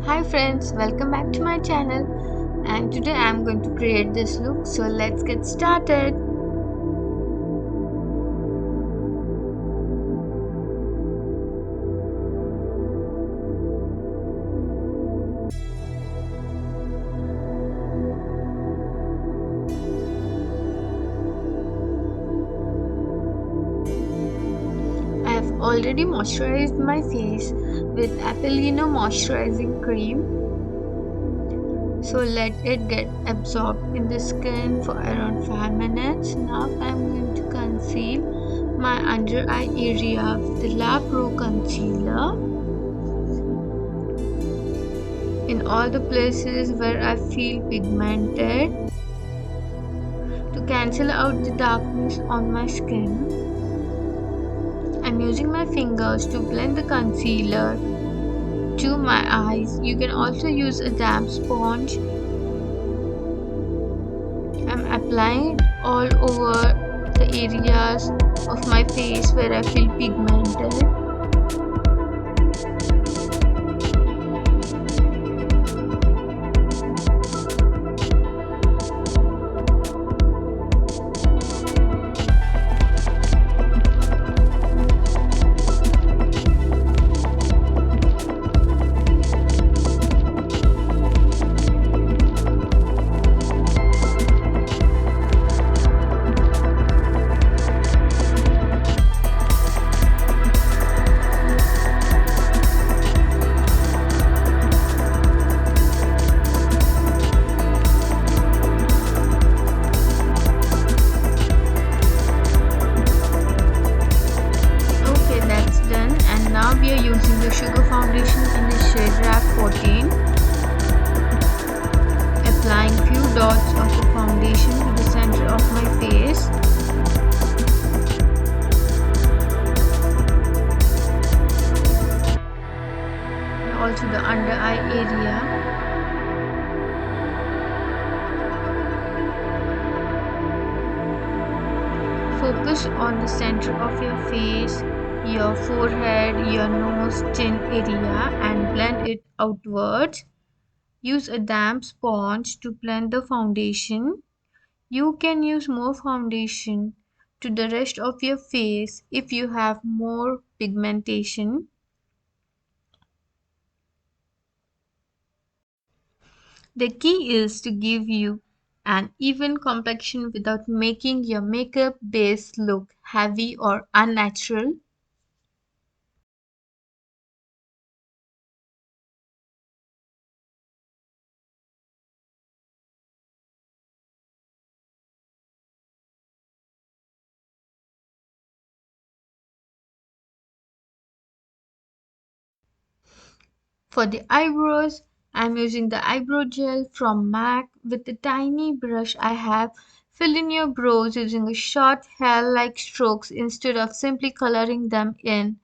Hi friends, welcome back to my channel, and today I'm going to create this look, so let's get started. I have already moisturized my face with Apelino moisturizing cream, so let it get absorbed in the skin for around 5 minutes. Now I'm going to conceal my under eye area with the La Pro concealer in all the places where I feel pigmented to cancel out the darkness on my skin. I'm using my fingers to blend the concealer to my eyes. You can also use a damp sponge. I'm applying it all over the areas of my face where I feel pigmented. Okay, that's done, and now we are using the Sugar Foundation in the shade Wrap 14. Applying few dots of the foundation to the center of my face. And also the under eye area. Focus on the center of your face, your forehead, your nose, chin area, and blend it outwards. Use a damp sponge to blend the foundation. You can use more foundation to the rest of your face if you have more pigmentation. The key is to give you an even complexion without making your makeup base look heavy or unnatural. For the eyebrows, I'm using the eyebrow gel from MAC. With the tiny brush I have, fill in your brows using a short hair-like strokes instead of simply coloring them in.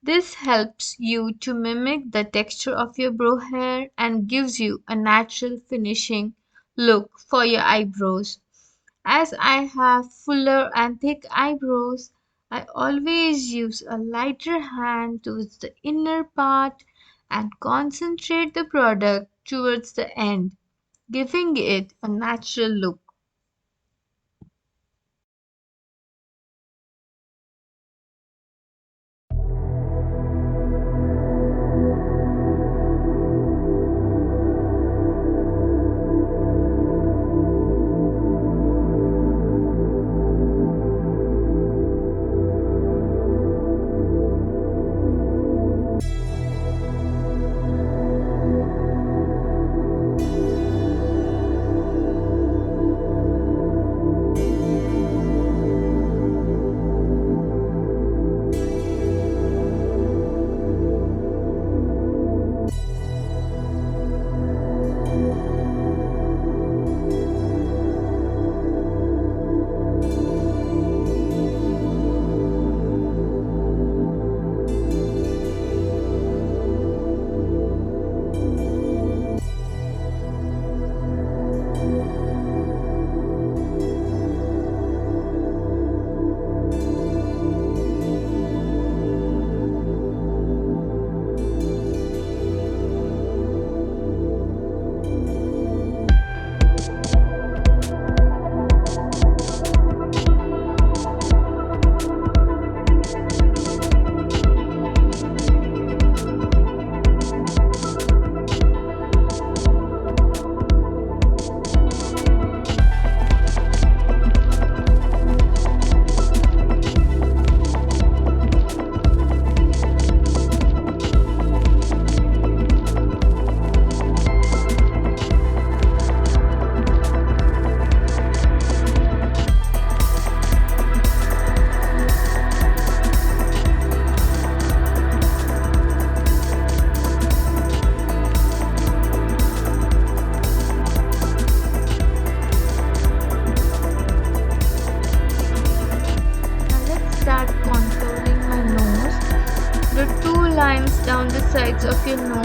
This helps you to mimic the texture of your brow hair and gives you a natural finishing look for your eyebrows. As I have fuller and thick eyebrows, I always use a lighter hand towards the inner part and concentrate the product towards the end, giving it a natural look.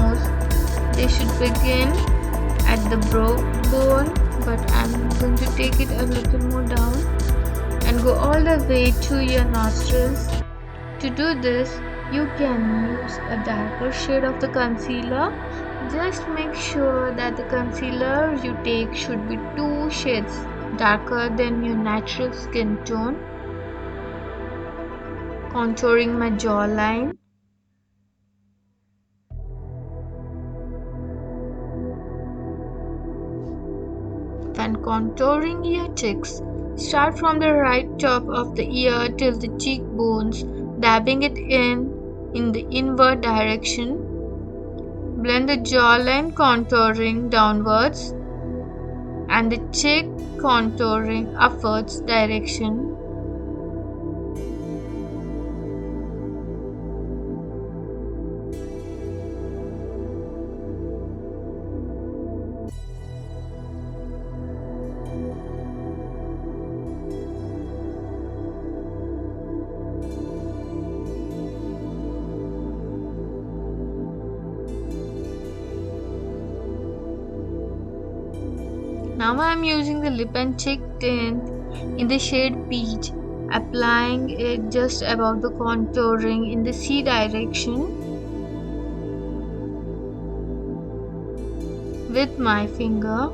nose. They should begin at the brow bone, but I'm going to take it a little more down and go all the way to your nostrils. To do this, you can use a darker shade of the concealer. Just make sure that the concealer you take should be 2 shades darker than your natural skin tone. Contouring my jawline. When contouring your cheeks, start from the right top of the ear till the cheekbones, dabbing it in the inward direction. Blend the jawline contouring downwards and the cheek contouring upwards direction. Now I am using the lip and cheek tint in the shade peach, applying it just above the contouring in the C direction with my finger.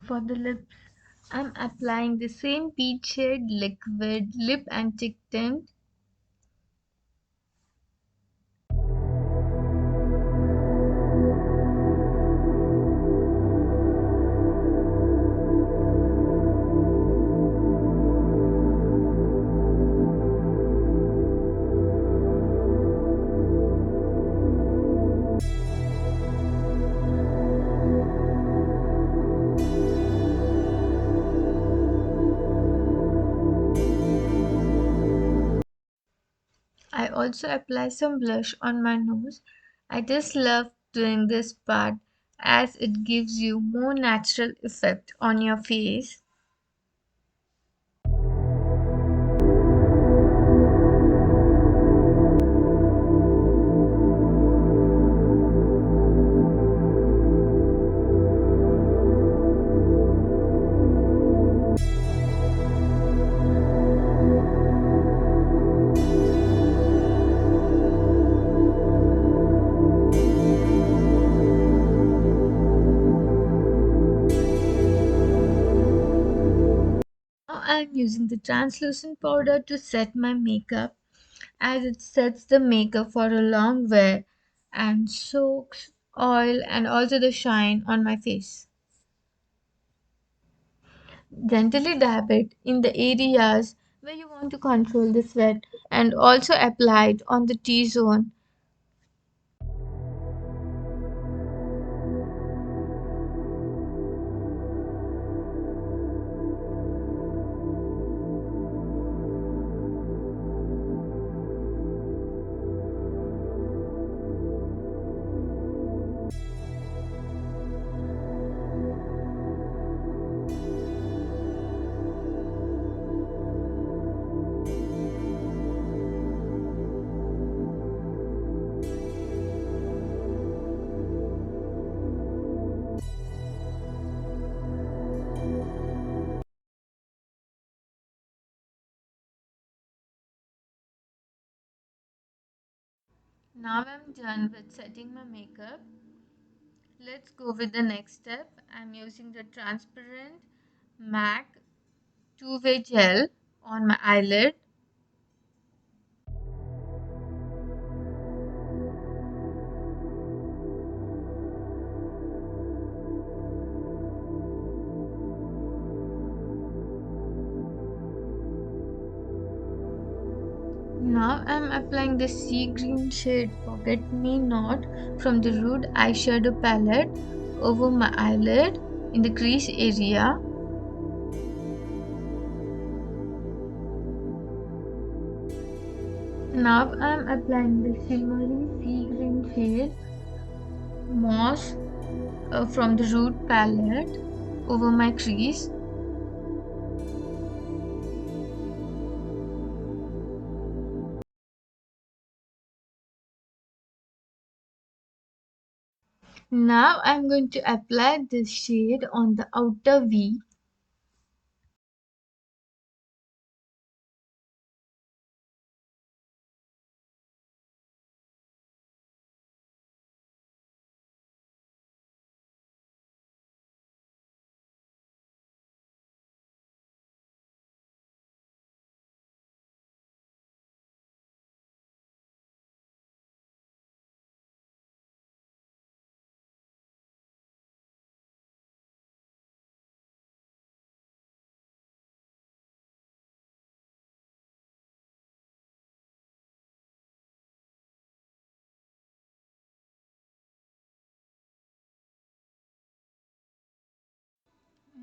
For the lips, I'm applying the same peach shade liquid lip and cheek tint. I also apply some blush on my nose. I just love doing this part as it gives you more natural effect on your face. Now I'm using the translucent powder to set my makeup as it sets the makeup for a long wear and soaks oil and also the shine on my face. Gently dab it in the areas where you want to control the sweat and also apply it on the T-zone. Now I'm done with setting my makeup. Let's go with the next step. I'm using the transparent MAC two-way gel on my eyelid. Now I'm applying the sea green shade Forget Me Not from the Rude eyeshadow palette over my eyelid in the crease area. Now I'm applying the shimmery sea green shade Moss from the Rude palette over my crease. Now I'm going to apply this shade on the outer V.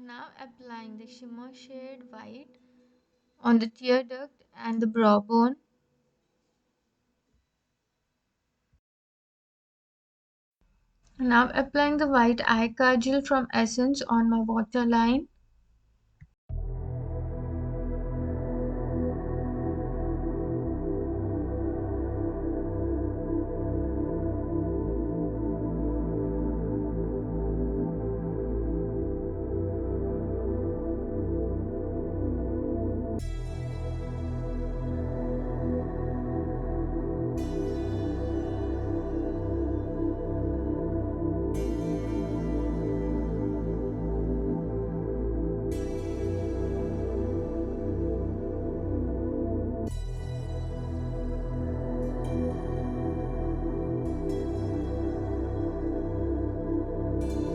Now applying the shimmer shade white on the tear duct and the brow bone. Now applying the white eye kajal from Essence on my waterline.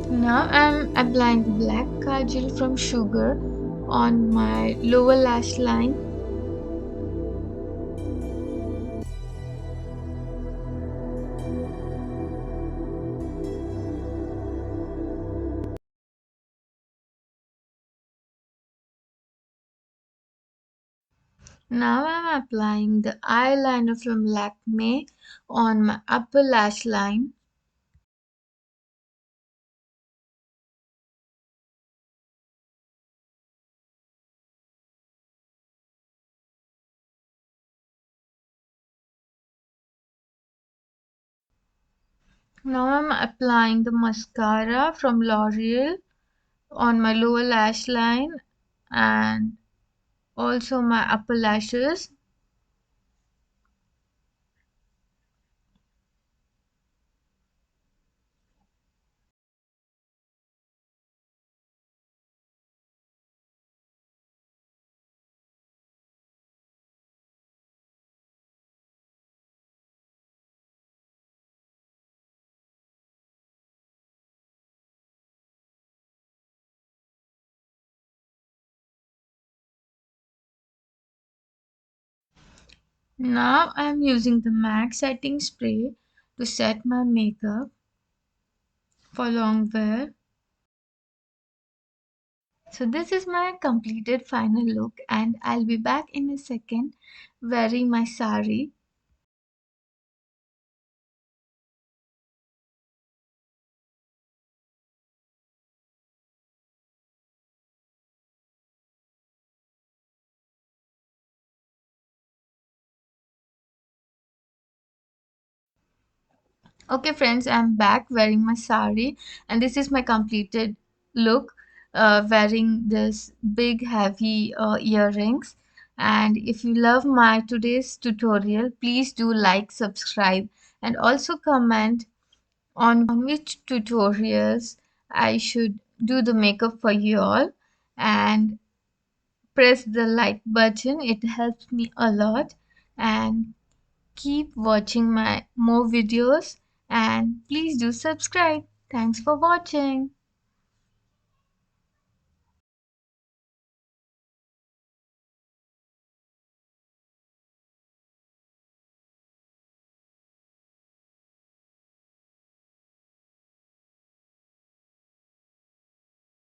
Now I'm applying the black kajal from Sugar on my lower lash line. Now I'm applying the eyeliner from Lakme on my upper lash line. Now I'm applying the mascara from L'Oreal on my lower lash line and also my upper lashes. Now I'm using the MAC setting spray to set my makeup for long wear. So this is my completed final look and I'll be back in a second wearing my sari. Okay friends, I'm back wearing my sari and this is my completed look wearing this big heavy earrings. And if you love my today's tutorial, please do like, subscribe and also comment on which tutorials I should do the makeup for you all, and press the like button. It helps me a lot, and keep watching my more videos, and please do subscribe. Thanks for watching.